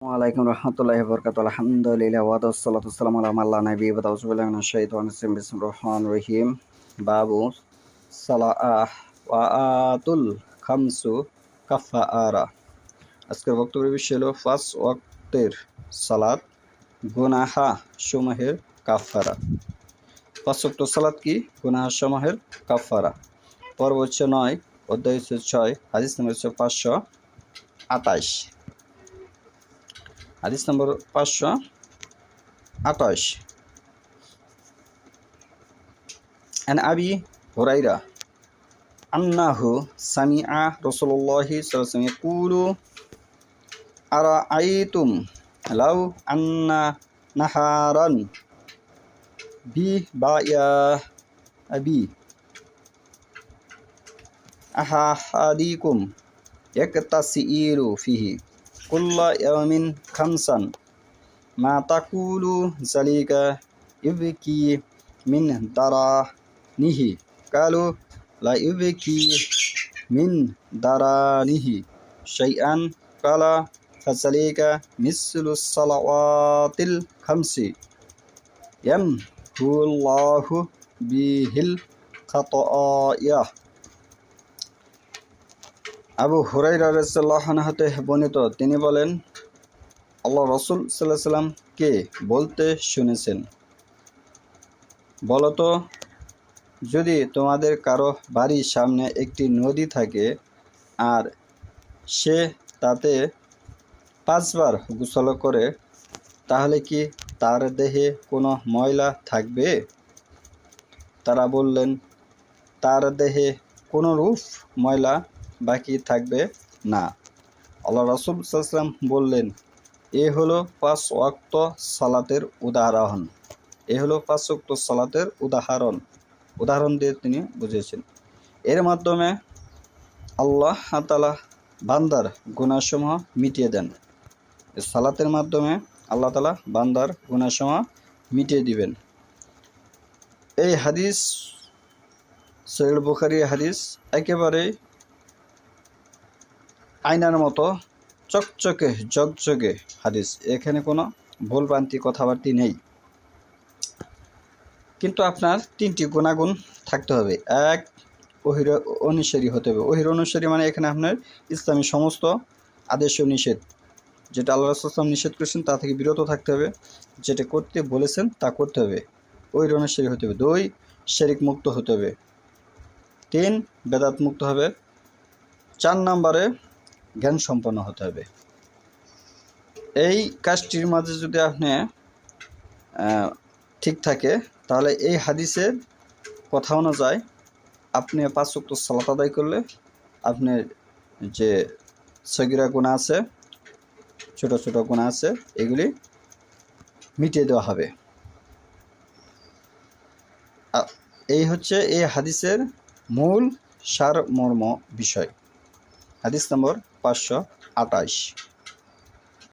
ওয়ালাইকুম রহমতুল্লাহি ওয়া বারাকাতুহু আলহামদুলিল্লাহ ওয়া সাল্লাতু ওয়াসসালামু আলা মান লা নাবিয়্যা বা'দা আউযু বিল্লাহি মিনাশ শাইতানির রাজিম বিসমিল্লাহির রহমানির রহিম বাবু সালাহ ওয়া আতুল খামসু কাফারা। আজকের বক্তব্যের বিষয় হলো ৫ ওয়াক্তের সালাত গুনাহ সমূহের কাফারা। ৫ ওয়াক্ত সালাত কি? গুনাহ সমূহের কাফারা। পর্ব হচ্ছে ৯, অধ্যায় হচ্ছে ৬, হাদিস নম্বর হচ্ছে ৫২৮। হাদিস নম্বর 528 عن أبي هريرة أنه سمع رسول الله صلى الله عليه وسلم يقول أرأيتم لو أن نهارا ببابي أحدكم يغتسل فيه كل يوم خمسا ما تقول ذلك يبكي من درانه قالوا لا يبكي من درانه شيئا قال فذلك مثل الصلوات الخمس يمحو الله به الخطايا। আবু হুরায়রা রাদিয়াল্লাহু আনহু হতে বর্ণিত, তিনি বলেন, আল্লাহ রাসূল সাল্লাল্লাহু আলাইহি ওয়াসাল্লাম কে বলতে শুনেছেন, বলতো, যদি তোমাদের কারো বাড়ির সামনে একটি নদী থাকে আর সে তাতে ৫ বার গোসল করে, তাহলে কি তার দেহে কোনো ময়লা থাকবে? তারা বললেন, তার দেহে কোনরূপ ময়লা বাকি থাকবে না। আল্লাহ রাসূল সাল্লাল্লাহু আলাইহি ওয়াসাল্লাম বললেন, এ হলো ৫ ওয়াক্ত সালাতের উদাহরণ। এ হলো ৫ ওয়াক্ত সালাতের উদাহরণ দিয়ে তিনি বুঝিয়েছেন। এর মাধ্যমে আল্লাহ তাআলা বান্দার গুনাহসমূহ মিটিয়ে দেন। সালাতের মাধ্যমে আল্লাহ তাআলা বান্দার গুনাহসমূহ মিটিয়ে দিবেন। এই হাদিস সহিহ বুখারী হাদিস, একেবারে আয়নার মতো চকচকে ঝকঝকে হাদিস। এখানে কোনো ভুলভ্রান্তি কথাবার্তা নেই। কিন্তু আপনার ৩টি গুণাগুণ থাকতে হবে। ১, ওহীর অনুসারী হতে হবে। ওহীর অনুসারী মানে এখানে আপনার ইসলামী সমস্ত আদেশ ও নিষেধ, যেটা আল্লাহ রাসূল সাল্লাল্লাহু আলাইহি ওয়াসাল্লাম নিষেধ করেছেন তা থেকে বিরত থাকতে হবে, যেটা করতে বলেছেন তা করতে হবে। ওহীর অনুসারী হতে হবে। ২, শিরক মুক্ত হতে হবে। ৩, বেদাত মুক্ত হবে। ৪ নম্বরে জ্ঞান সম্পন্ন হতে হবে। এই কাজটির মাঝে যদি আপনি ঠিক থাকে, তাহলে এই হাদিসের কথা অনুযায়ী আপনি ৫ ওয়াক্ত সালাত আদায় করলে আপনার যে সগীরা গুনাহ আছে, ছোট ছোট গুনাহ আছে, এগুলি মিটিয়ে দেওয়া হবে। এই হচ্ছে এই হাদিসের মূল সারমর্ম বিষয়। হাদিস নম্বর 528।